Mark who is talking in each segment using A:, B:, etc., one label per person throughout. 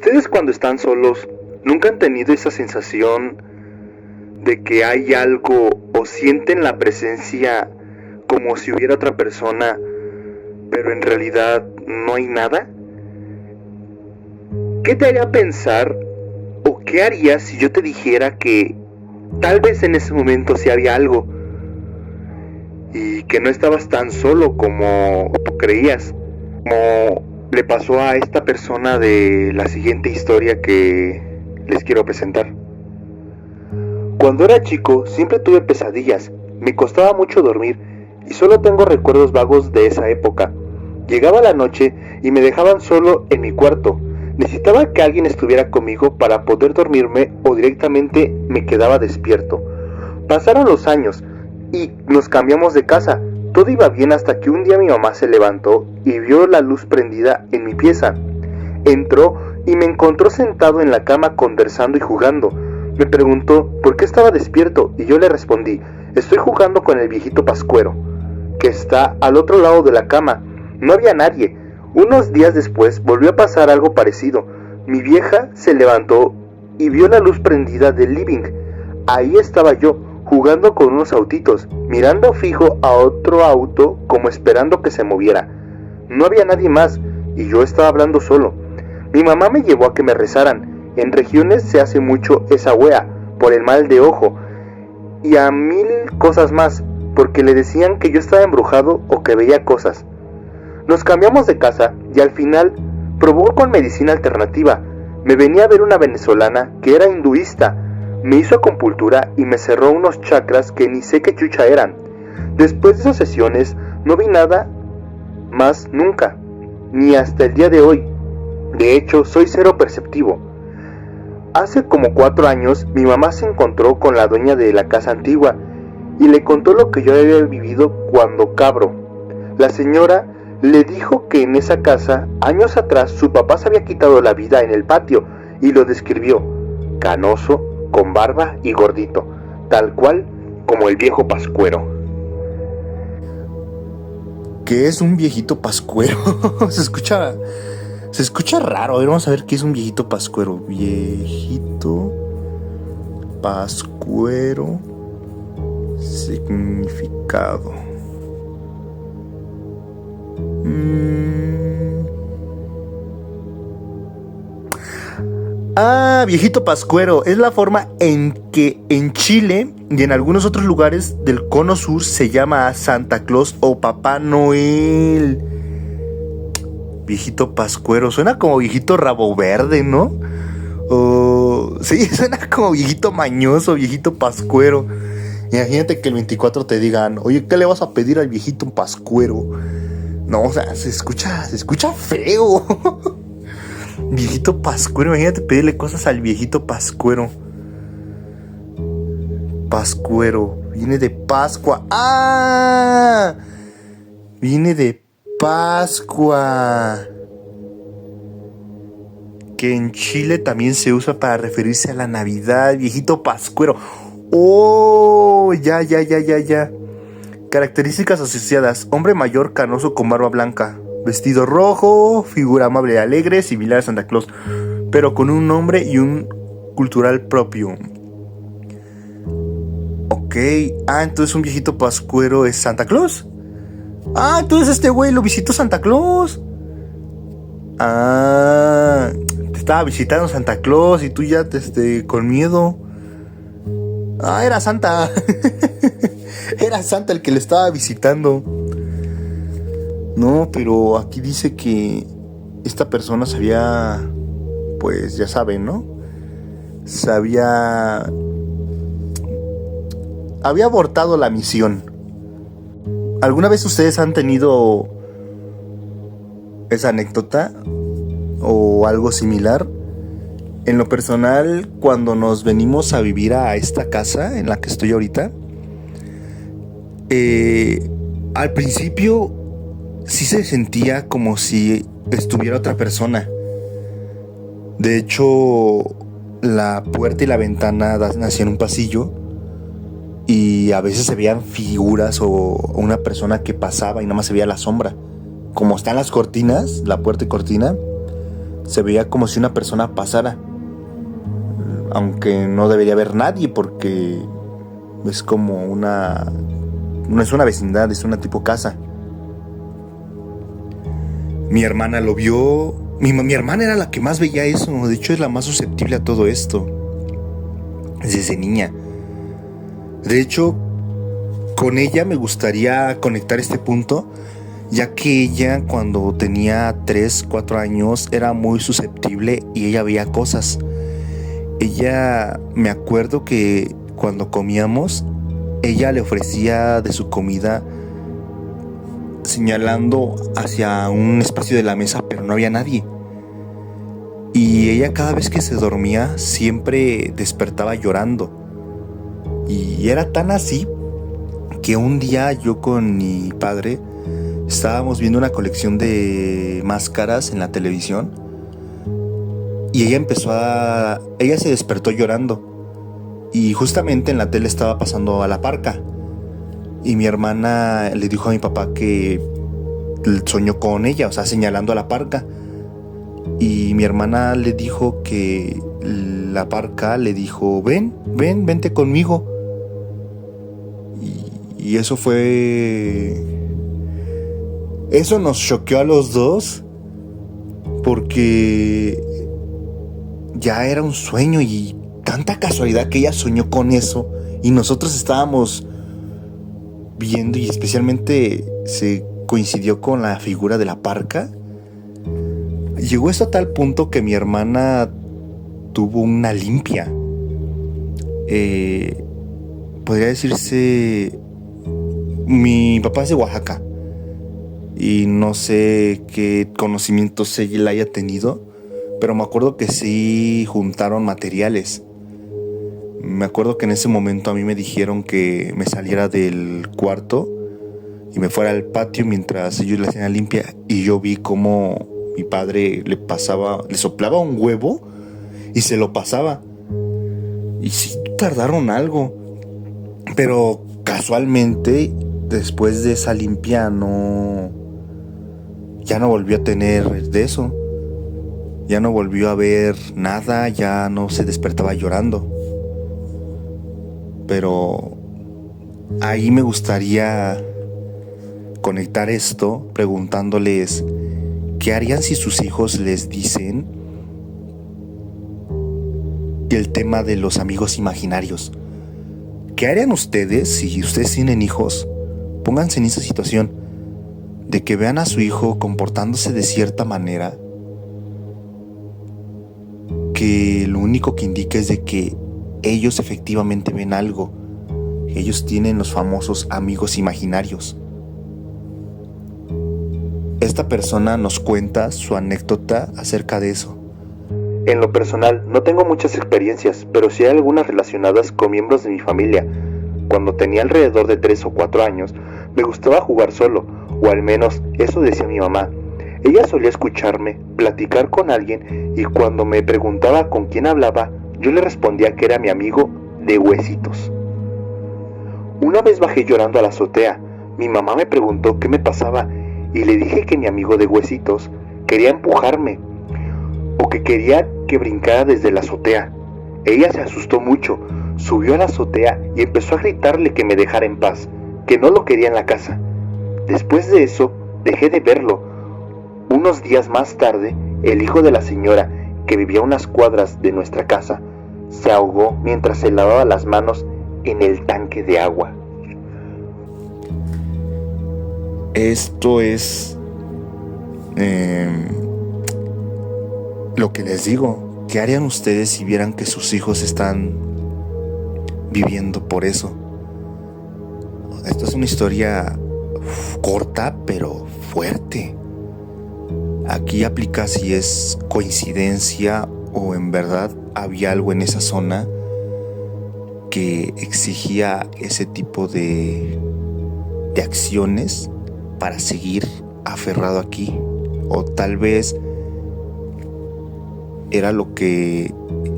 A: Ustedes cuando están solos, ¿nunca han tenido esa sensación de que hay algo o sienten la presencia como si hubiera otra persona, pero en realidad no hay nada? ¿Qué te haría pensar o qué harías si yo te dijera que tal vez en ese momento sí había algo y que no estabas tan solo como tú creías? Como le pasó a esta persona de la siguiente historia que les quiero presentar. Cuando era chico siempre tuve pesadillas, me costaba mucho dormir y solo tengo recuerdos vagos de esa época. Llegaba la noche y me dejaban solo en mi cuarto. Necesitaba que alguien estuviera conmigo para poder dormirme o directamente me quedaba despierto. Pasaron los años y nos cambiamos de casa. Todo iba bien hasta que un día mi mamá se levantó y vio la luz prendida en mi pieza. Entró y me encontró sentado en la cama conversando y jugando. Me preguntó por qué estaba despierto y yo le respondí: estoy jugando con el viejito Pascuero, que está al otro lado de la cama. No había nadie. Unos días después volvió a pasar algo parecido. Mi vieja se levantó y vio la luz prendida del living. Ahí estaba yo, jugando con unos autitos, mirando fijo a otro auto como esperando que se moviera. No había nadie más y yo estaba hablando solo. Mi mamá me llevó a que me rezaran. En regiones se hace mucho esa wea, por el mal de ojo, y a 1000 cosas más, porque le decían que yo estaba embrujado o que veía cosas. Nos cambiamos de casa y al final probó con medicina alternativa. Me venía a ver una venezolana que era hinduista. Me hizo acupuntura y me cerró unos chakras que ni sé qué chucha eran. Después de esas sesiones no vi nada más nunca, ni hasta el día de hoy. De hecho, soy cero perceptivo. Hace como 4 años mi mamá se encontró con la dueña de la casa antigua y le contó lo que yo había vivido cuando cabro. La señora le dijo que en esa casa, años atrás, su papá se había quitado la vida en el patio y lo describió: canoso, con barba y gordito, tal cual como el viejo Pascuero.
B: ¿Qué es un viejito pascuero? Se escucha raro. A ver, vamos a ver qué es un viejito pascuero. Viejito pascuero. Significado. Viejito pascuero es la forma en que en Chile y en algunos otros lugares del cono sur se llama a Santa Claus o Papá Noel. Viejito pascuero, suena como viejito rabo verde, ¿no? Sí, suena como viejito mañoso, viejito pascuero. Imagínate que el 24 te digan: oye, ¿qué le vas a pedir al viejito pascuero? No, o sea, se escucha feo. Viejito pascuero, imagínate pedirle cosas al viejito pascuero. Pascuero, viene de Pascua. Viene de Pascua, que en Chile también se usa para referirse a la Navidad. Viejito pascuero. Ya. Características asociadas: hombre mayor, canoso, con barba blanca, vestido rojo, figura amable y alegre, similar a Santa Claus, pero con un nombre y un cultural propio. Ok, entonces un viejito pascuero es Santa Claus. Entonces este güey lo visitó Santa Claus. Te estaba visitando Santa Claus y tú ya con miedo. Era Santa. Era Santa el que le estaba visitando. No, pero aquí dice que esta persona sabía, pues ya saben, ¿no? Había abortado la misión. ¿Alguna vez ustedes han tenido esa anécdota o algo similar? En lo personal, cuando nos venimos a vivir a esta casa en la que estoy ahorita, al principio sí se sentía como si estuviera otra persona. De hecho, la puerta y la ventana nacían en un pasillo y a veces se veían figuras o una persona que pasaba y nada más se veía la sombra. Como están las cortinas, la puerta y cortina, se veía como si una persona pasara, aunque no debería haber nadie porque es como no es una vecindad, es una tipo casa. Mi hermana lo vio. Mi hermana era la que más veía eso. De hecho, es la más susceptible a todo esto desde niña. De hecho, con ella me gustaría conectar este punto, ya que ella, cuando tenía 3, 4 años, era muy susceptible y ella veía cosas. Ella, me acuerdo que cuando comíamos, ella le ofrecía de su comida señalando hacia un espacio de la mesa, pero no había nadie. Y ella, cada vez que se dormía, siempre despertaba llorando. Y era tan así que un día yo con mi padre estábamos viendo una colección de máscaras en la televisión y ella se despertó llorando, y justamente en la tele estaba pasando a la parca, y mi hermana le dijo a mi papá que soñó con ella, o sea, señalando a la parca, y mi hermana le dijo que la parca le dijo: vente conmigo. Y eso nos choqueó a los dos, porque ya era un sueño, y tanta casualidad que ella soñó con eso y nosotros estábamos viendo, y especialmente se coincidió con la figura de la parca. Llegó esto a tal punto que mi hermana tuvo una limpia. Podría decirse, mi papá es de Oaxaca y no sé qué conocimientos ella haya tenido, pero me acuerdo que sí juntaron materiales. Me acuerdo que en ese momento a mí me dijeron que me saliera del cuarto y me fuera al patio mientras ellos le hacían la limpia, y yo vi cómo mi padre le soplaba un huevo y se lo pasaba. Y sí tardaron algo, pero casualmente después de esa limpia ya no volvió a tener de eso. Ya no volvió a ver nada, ya no se despertaba llorando. Pero ahí me gustaría conectar esto preguntándoles: ¿qué harían si sus hijos les dicen el tema de los amigos imaginarios? ¿Qué harían ustedes si ustedes tienen hijos? Pónganse en esa situación de que vean a su hijo comportándose de cierta manera, que lo único que indica es de que ellos efectivamente ven algo. Ellos tienen los famosos amigos imaginarios. Esta persona nos cuenta su anécdota acerca de eso.
A: En lo personal, no tengo muchas experiencias, pero sí hay algunas relacionadas con miembros de mi familia. Cuando tenía alrededor de 3 o 4 años, me gustaba jugar solo, o al menos eso decía mi mamá. Ella solía escucharme, platicar con alguien, y cuando me preguntaba con quién hablaba, yo le respondía que era mi amigo de Huesitos. Una vez bajé llorando a la azotea. Mi mamá me preguntó qué me pasaba, y le dije que mi amigo de Huesitos quería empujarme, o que quería que brincara desde la azotea. Ella se asustó mucho, subió a la azotea y empezó a gritarle que me dejara en paz, que no lo quería en la casa. Después de eso, dejé de verlo. Unos días más tarde, el hijo de la señora, que vivía a unas cuadras de nuestra casa, se ahogó mientras se lavaba las manos en el tanque de agua.
B: Esto es lo que les digo. ¿Qué harían ustedes si vieran que sus hijos están viviendo por eso? Esto es una historia corta pero fuerte. Aquí aplica si es coincidencia o en verdad había algo en esa zona que exigía ese tipo de acciones para seguir aferrado aquí, o tal vez era lo que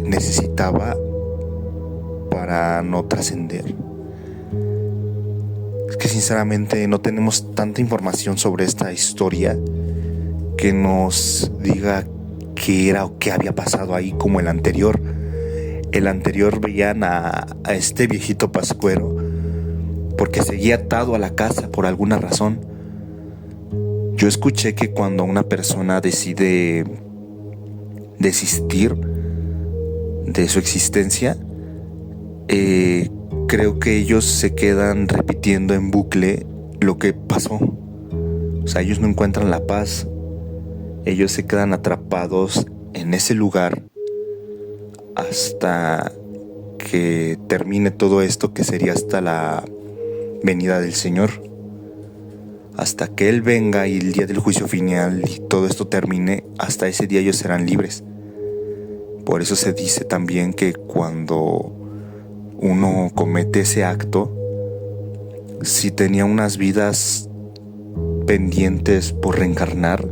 B: necesitaba para no trascender. Es que sinceramente no tenemos tanta información sobre esta historia que nos diga qué era o qué había pasado ahí como el anterior. El anterior veían a este viejito pascuero porque seguía atado a la casa por alguna razón. Yo escuché que cuando una persona decide desistir de su existencia, creo que ellos se quedan repitiendo en bucle lo que pasó. O sea, ellos no encuentran la paz. Ellos se quedan atrapados en ese lugar hasta que termine todo esto, que sería hasta la venida del Señor. Hasta que Él venga y el día del juicio final y todo esto termine, hasta ese día ellos serán libres. Por eso se dice también que cuando uno comete ese acto, si tenía unas vidas pendientes por reencarnar,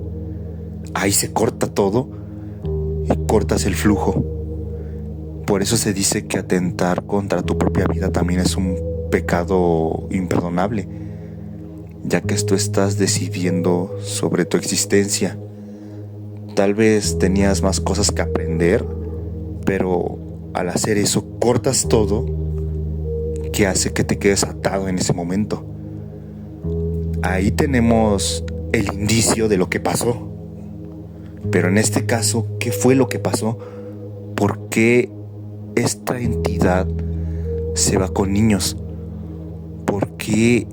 B: ahí se corta todo y cortas el flujo. Por eso se dice que atentar contra tu propia vida también es un pecado imperdonable, ya que tú estás decidiendo sobre tu existencia. Tal vez tenías más cosas que aprender, pero al hacer eso cortas todo, que hace que te quedes atado en ese momento. Ahí tenemos el indicio de lo que pasó. Pero en este caso, ¿qué fue lo que pasó? ¿Por qué esta entidad se va con niños? ¿Por qué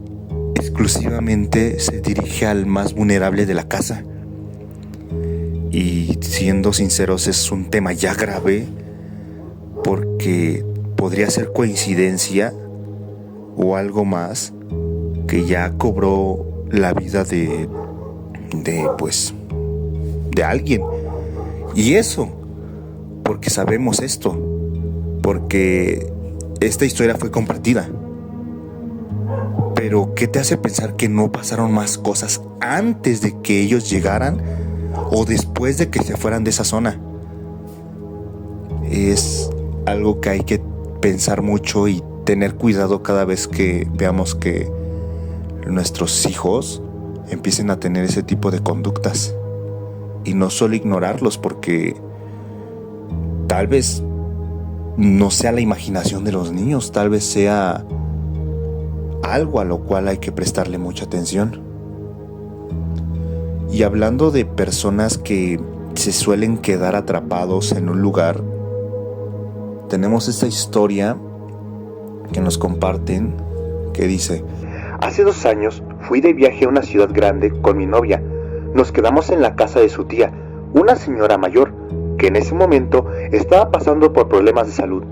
B: exclusivamente se dirige al más vulnerable de la casa? Y siendo sinceros, es un tema ya grave, porque podría ser coincidencia o algo más que ya cobró la vida de alguien. Y eso, porque sabemos esto, porque esta historia fue compartida. Pero ¿qué te hace pensar que no pasaron más cosas antes de que ellos llegaran o después de que se fueran de esa zona? Es algo que hay que pensar mucho y tener cuidado cada vez que veamos que nuestros hijos empiecen a tener ese tipo de conductas. Y no solo ignorarlos, porque tal vez no sea la imaginación de los niños, tal vez sea algo a lo cual hay que prestarle mucha atención. Y hablando de personas que se suelen quedar atrapados en un lugar, tenemos esta historia que nos comparten que dice:
A: hace 2 años fui de viaje a una ciudad grande con mi novia. Nos quedamos en la casa de su tía, una señora mayor, que en ese momento estaba pasando por problemas de salud.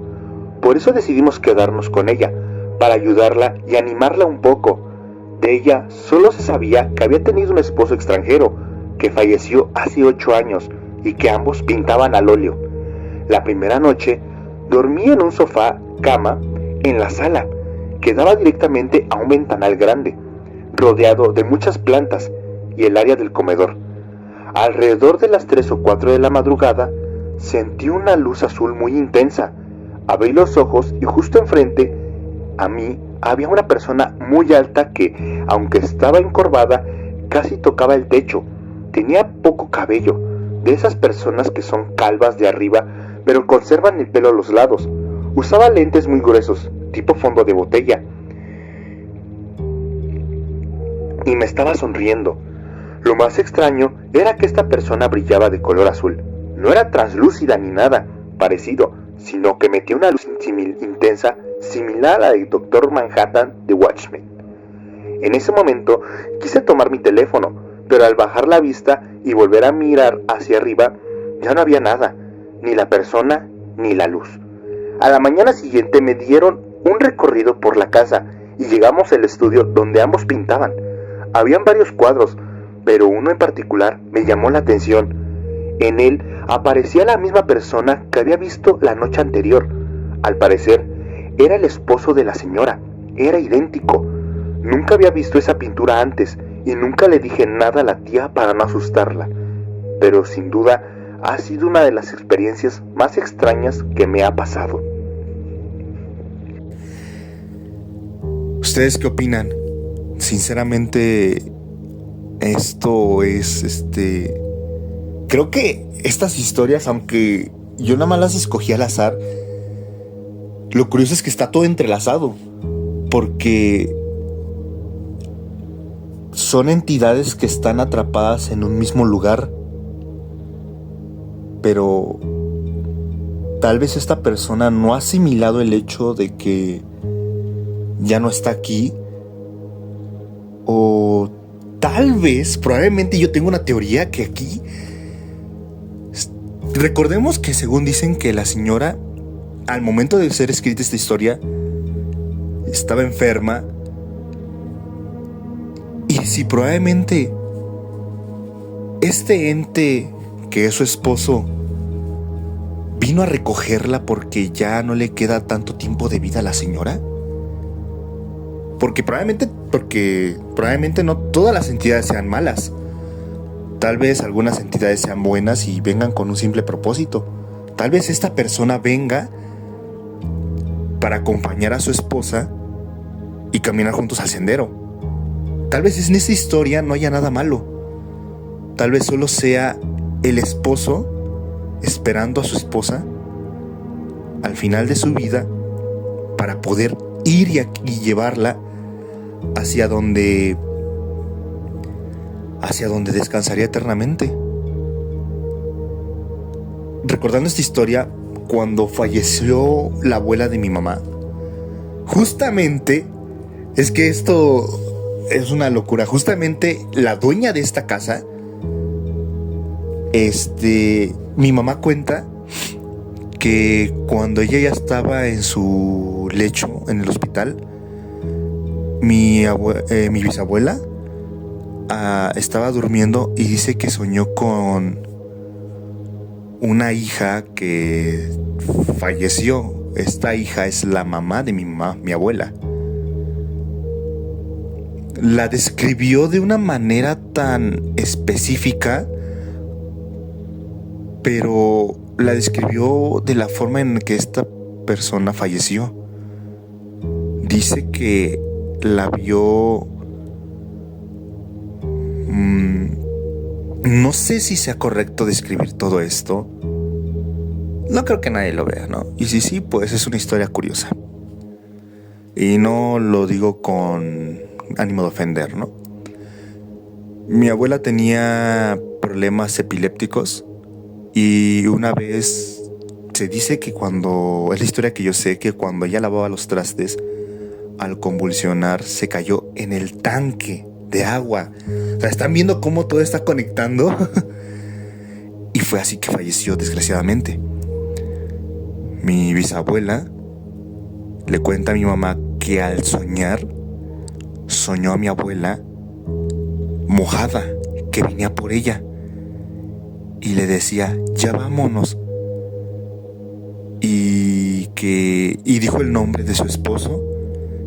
A: Por eso decidimos quedarnos con ella, para ayudarla y animarla un poco. De ella solo se sabía que había tenido un esposo extranjero, que falleció hace 8 años y que ambos pintaban al óleo. La primera noche dormí en un sofá cama en la sala, que daba directamente a un ventanal grande, rodeado de muchas plantas, y el área del comedor. Alrededor de las 3 o 4 de la madrugada, sentí una luz azul muy intensa. Abrí los ojos y justo enfrente a mí había una persona muy alta que, aunque estaba encorvada, casi tocaba el techo. Tenía poco cabello, de esas personas que son calvas de arriba, pero conservan el pelo a los lados. Usaba lentes muy gruesos, tipo fondo de botella, y me estaba sonriendo. Lo más extraño era que esta persona brillaba de color azul. No era translúcida ni nada parecido, sino que metía una luz intensa, similar a la del Dr. Manhattan de Watchmen. En ese momento quise tomar mi teléfono, pero al bajar la vista y volver a mirar hacia arriba, ya no había nada, ni la persona ni la luz. A la mañana siguiente me dieron un recorrido por la casa y llegamos al estudio donde ambos pintaban. Habían varios cuadros, pero uno en particular me llamó la atención. En él aparecía la misma persona que había visto la noche anterior. Al parecer, era el esposo de la señora. Era idéntico. Nunca había visto esa pintura antes y nunca le dije nada a la tía para no asustarla. Pero sin duda ha sido una de las experiencias más extrañas que me ha pasado.
B: ¿Ustedes qué opinan? Sinceramente, esto es creo que estas historias, aunque yo nada más las escogí al azar, lo curioso es que está todo entrelazado, porque son entidades que están atrapadas en un mismo lugar, pero tal vez esta persona no ha asimilado el hecho de que ya no está aquí, o tal vez, probablemente yo tengo una teoría que aquí, recordemos que según dicen que la señora, al momento de ser escrita esta historia, estaba enferma, y si probablemente este ente que es su esposo vino a recogerla porque ya no le queda tanto tiempo de vida a la señora. Porque probablemente no todas las entidades sean malas. Tal vez algunas entidades sean buenas y vengan con un simple propósito. Tal vez esta persona venga para acompañar a su esposa y caminar juntos al sendero. Tal vez en esta historia no haya nada malo. Tal vez solo sea el esposo esperando a su esposa al final de su vida para poder ir y llevarla hacia donde descansaría eternamente. Recordando esta historia, cuando falleció la abuela de mi mamá, justamente, es que esto es una locura, justamente la dueña de esta casa, mi mamá cuenta que cuando ella ya estaba en su lecho en el hospital, mi bisabuela estaba durmiendo y dice que soñó con una hija que falleció. Esta hija es la mamá de mi mamá, mi abuela. La describió de una manera tan específica, pero la describió de la forma en que esta persona falleció. Dice que la vio... no sé si sea correcto describir todo esto. No creo que nadie lo vea, ¿no? Y si sí, pues es una historia curiosa. Y no lo digo con ánimo de ofender, ¿no? Mi abuela tenía problemas epilépticos y una vez se dice que es la historia que yo sé, que cuando ella lavaba los trastes, al convulsionar se cayó en el tanque de agua. O sea, ¿están viendo cómo todo está conectando? Y fue así que falleció, desgraciadamente. Mi bisabuela le cuenta a mi mamá que al soñar, soñó a mi abuela mojada, que venía por ella y le decía, ya vámonos. Y dijo el nombre de su esposo.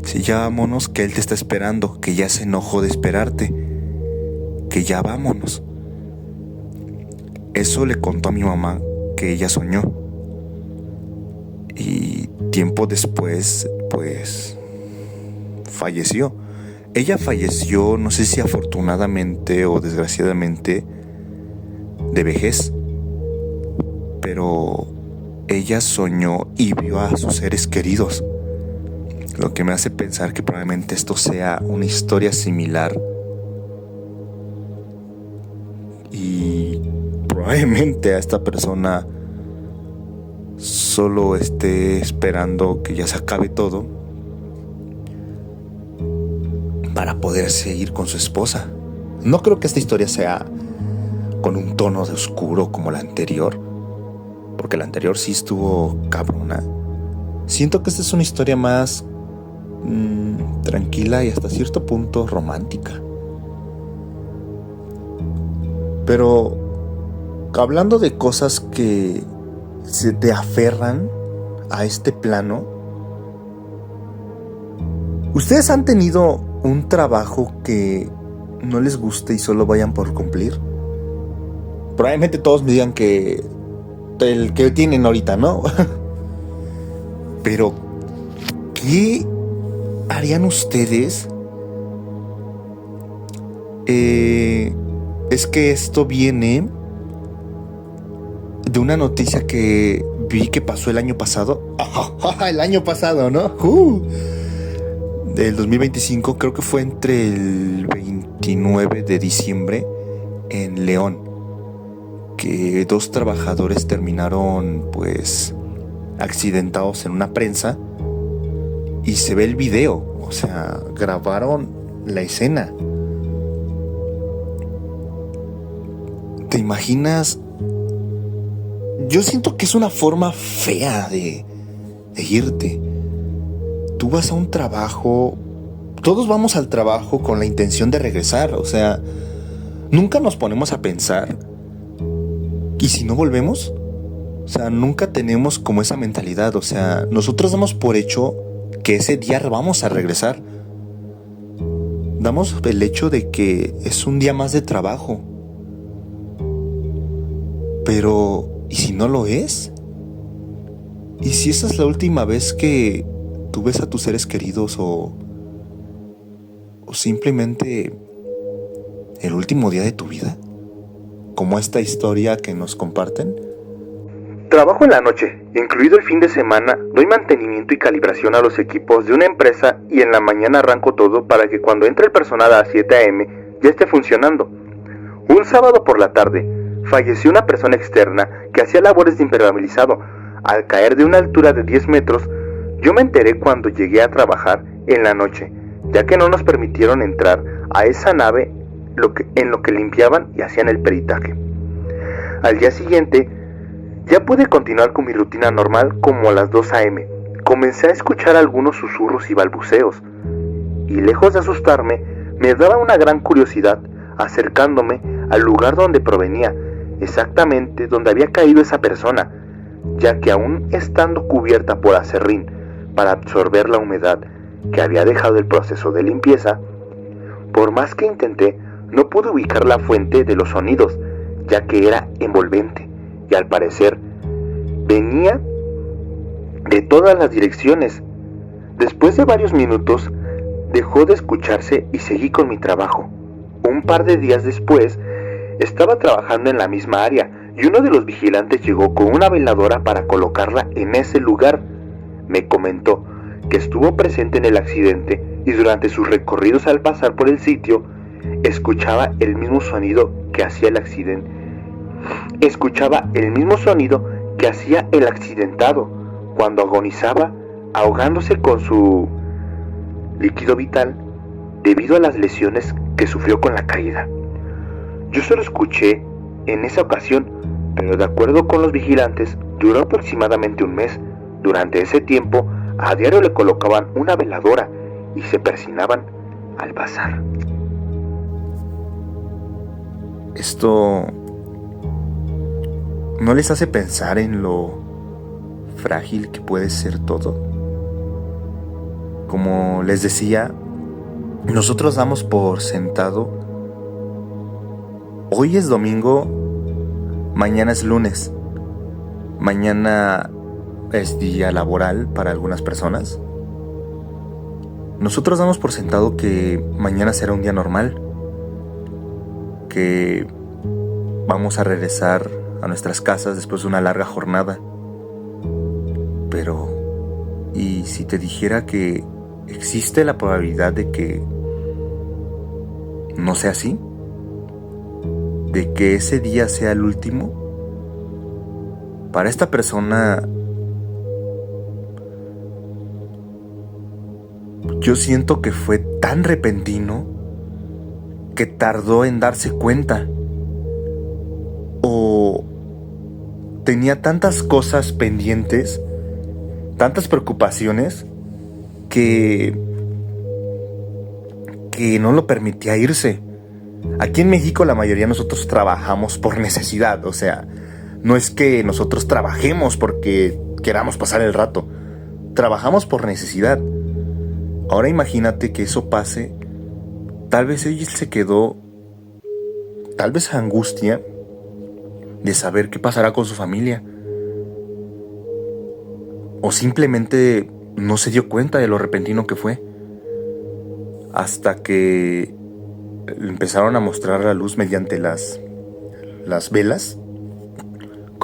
B: Sí, ya vámonos, que él te está esperando, que ya se enojó de esperarte, que ya vámonos. Eso le contó a mi mamá que ella soñó. Y tiempo después, pues, falleció. Ella falleció, no sé si afortunadamente o desgraciadamente, de vejez. Pero ella soñó y vio a sus seres queridos. Lo que me hace pensar que probablemente esto sea una historia similar. Y probablemente a esta persona solo esté esperando que ya se acabe todo para poder seguir con su esposa. No creo que esta historia sea con un tono de oscuro como la anterior, porque la anterior sí estuvo cabrona. Siento que esta es una historia más tranquila y hasta cierto punto romántica. Pero hablando de cosas que se te aferran a este plano, ¿ustedes han tenido un trabajo que no les guste y solo vayan por cumplir? Probablemente todos me digan que el que tienen ahorita, ¿no? Pero ¿qué harían ustedes? Es que esto viene de una noticia que vi que pasó el año pasado. El año pasado, ¿no? Del 2025, creo que fue entre el 29 de diciembre en León, que 2 trabajadores terminaron pues accidentados en una prensa y se ve el video, o sea, grabaron la escena. ¿Te imaginas? Yo siento que es una forma fea de irte. Tú vas a un trabajo, todos vamos al trabajo con la intención de regresar, o sea, nunca nos ponemos a pensar, ¿y si no volvemos? O sea, nunca tenemos como esa mentalidad, o sea, nosotros damos por hecho que ese día vamos a regresar. Damos el hecho de que es un día más de trabajo. Pero, ¿y si no lo es? ¿Y si esa es la última vez que tú ves a tus seres queridos o simplemente el último día de tu vida? Como esta historia que nos comparten.
A: Trabajo en la noche, incluido el fin de semana, doy mantenimiento y calibración a los equipos de una empresa y en la mañana arranco todo para que cuando entre el personal a las 7 a.m. ya esté funcionando. Un sábado por la tarde, falleció una persona externa que hacía labores de impermeabilizado. Al caer de una altura de 10 metros, yo me enteré cuando llegué a trabajar en la noche, ya que no nos permitieron entrar a esa nave en lo que limpiaban y hacían el peritaje. Al día siguiente, ya pude continuar con mi rutina normal como a las 2 a.m. Comencé a escuchar algunos susurros y balbuceos, y lejos de asustarme, me daba una gran curiosidad acercándome al lugar donde provenía, exactamente donde había caído esa persona, ya que aún estando cubierta por acerrín para absorber la humedad que había dejado el proceso de limpieza, por más que intenté, no pude ubicar la fuente de los sonidos, ya que era envolvente y al parecer venía de todas las direcciones. Después de varios minutos, dejó de escucharse y seguí con mi trabajo. Un par de días después, estaba trabajando en la misma área y uno de los vigilantes llegó con una veladora para colocarla en ese lugar. Me comentó que estuvo presente en el accidente y durante sus recorridos al pasar por el sitio, escuchaba el mismo sonido que hacía el accidente. Escuchaba el mismo sonido que hacía el accidentado cuando agonizaba, ahogándose con su líquido vital debido a las lesiones que sufrió con la caída. Yo solo escuché en esa ocasión, pero de acuerdo con los vigilantes, duró aproximadamente un mes. Durante ese tiempo, a diario le colocaban una veladora y se persinaban al pasar.
B: Esto ¿no les hace pensar en lo frágil que puede ser todo? Como les decía, nosotros damos por sentado, hoy es domingo, mañana es lunes, mañana es día laboral para algunas personas. Nosotros damos por sentado que mañana será un día normal, que vamos a regresar a nuestras casas después de una larga jornada. Pero, ¿y si te dijera que existe la probabilidad de que no sea así? ¿De que ese día sea el último? Para esta persona, yo siento que fue tan repentino que tardó en darse cuenta. O tenía tantas cosas pendientes, tantas preocupaciones, que no lo permitía irse. Aquí en México la mayoría de nosotros trabajamos por necesidad, o sea, no es que nosotros trabajemos porque queramos pasar el rato, trabajamos por necesidad. Ahora imagínate que eso pase. Tal vez él se quedó, tal vez angustia de saber qué pasará con su familia, o simplemente no se dio cuenta de lo repentino que fue, hasta que empezaron a mostrar la luz mediante las velas,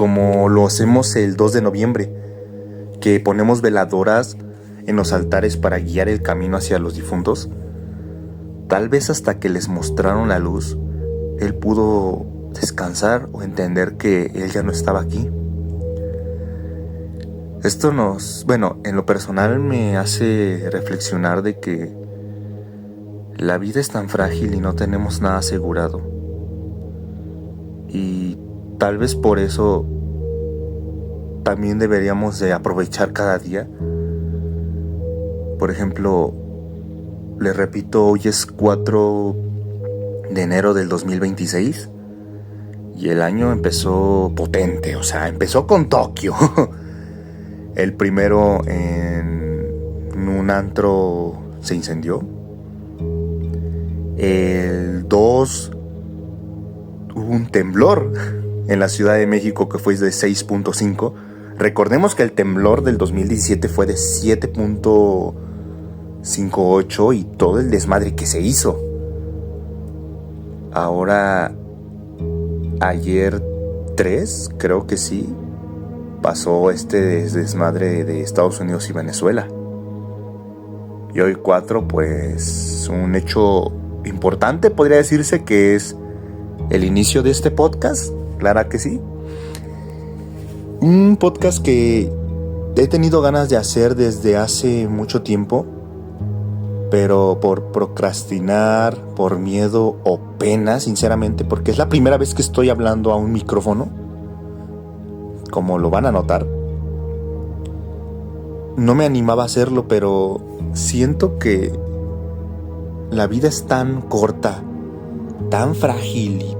B: como lo hacemos el 2 de noviembre, que ponemos veladoras en los altares para guiar el camino hacia los difuntos. Tal vez hasta que les mostraron la luz, él pudo descansar o entender que él ya no estaba aquí. Esto en lo personal me hace reflexionar de que la vida es tan frágil y no tenemos nada asegurado. Y tal vez por eso también deberíamos de aprovechar cada día. Por ejemplo, les repito, hoy es 4 de enero del 2026 y el año empezó potente, o sea, empezó con Tokio. El primero en un antro se incendió. El 2 hubo un temblor en la Ciudad de México que fue de 6.5. Recordemos que el temblor del 2017 fue de 7.58 y todo el desmadre que se hizo. Ahora, ayer 3, creo que sí, pasó este desmadre de Estados Unidos y Venezuela. Y hoy 4, pues un hecho importante podría decirse que es el inicio de este podcast, claro que sí. Un podcast que he tenido ganas de hacer desde hace mucho tiempo, pero por procrastinar, por miedo o pena, sinceramente, porque es la primera vez que estoy hablando a un micrófono, como lo van a notar. No me animaba a hacerlo, pero siento que la vida es tan corta, tan frágil y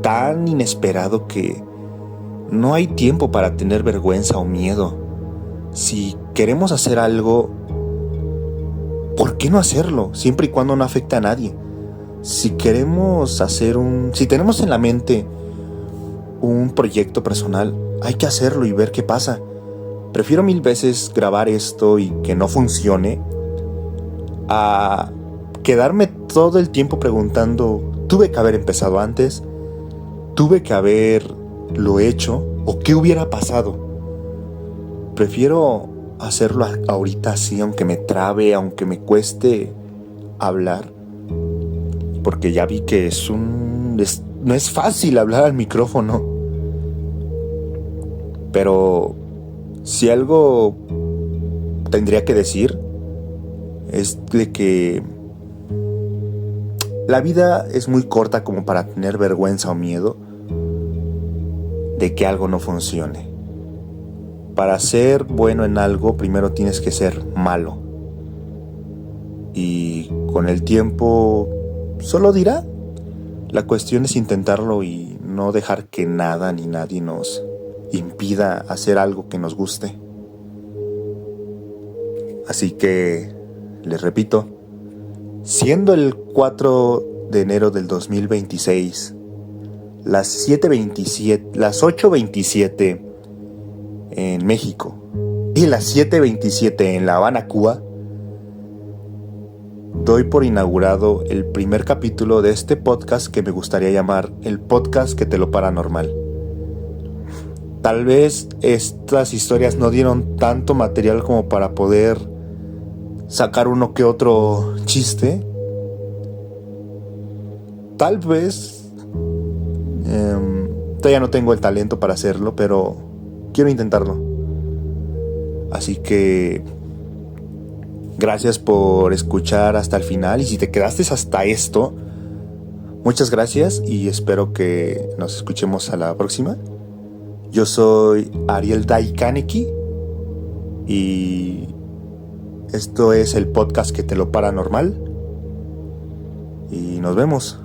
B: tan inesperado que no hay tiempo para tener vergüenza o miedo. Si queremos hacer algo, ¿por qué no hacerlo? Siempre y cuando no afecte a nadie. Si tenemos en la mente un proyecto personal, hay que hacerlo y ver qué pasa. Prefiero 1000 veces grabar esto y que no funcione a quedarme todo el tiempo preguntando, tuve que haber empezado antes, tuve que haberlo hecho, o qué hubiera pasado. Prefiero hacerlo ahorita así, aunque me trabe, aunque me cueste hablar, porque ya vi que no es fácil hablar al micrófono. Pero si algo tendría que decir es de que la vida es muy corta como para tener vergüenza o miedo de que algo no funcione. Para ser bueno en algo, primero tienes que ser malo. Y con el tiempo solo dirá. La cuestión es intentarlo y no dejar que nada ni nadie nos impida hacer algo que nos guste. Así que, les repito, siendo el 4 de enero del 2026, las 8:27 en México y las 7:27 en La Habana, Cuba, doy por inaugurado el primer capítulo de este podcast que me gustaría llamar el podcast que te lo paranormal. Tal vez estas historias no dieron tanto material como para poder sacar uno que otro chiste. Tal vez todavía no tengo el talento para hacerlo, pero quiero intentarlo. Así que gracias por escuchar hasta el final, y si te quedaste hasta esto, muchas gracias y espero que nos escuchemos a la próxima. Yo soy Ariel Dai Kaneki y esto es el podcast que te lo paranormal y nos vemos.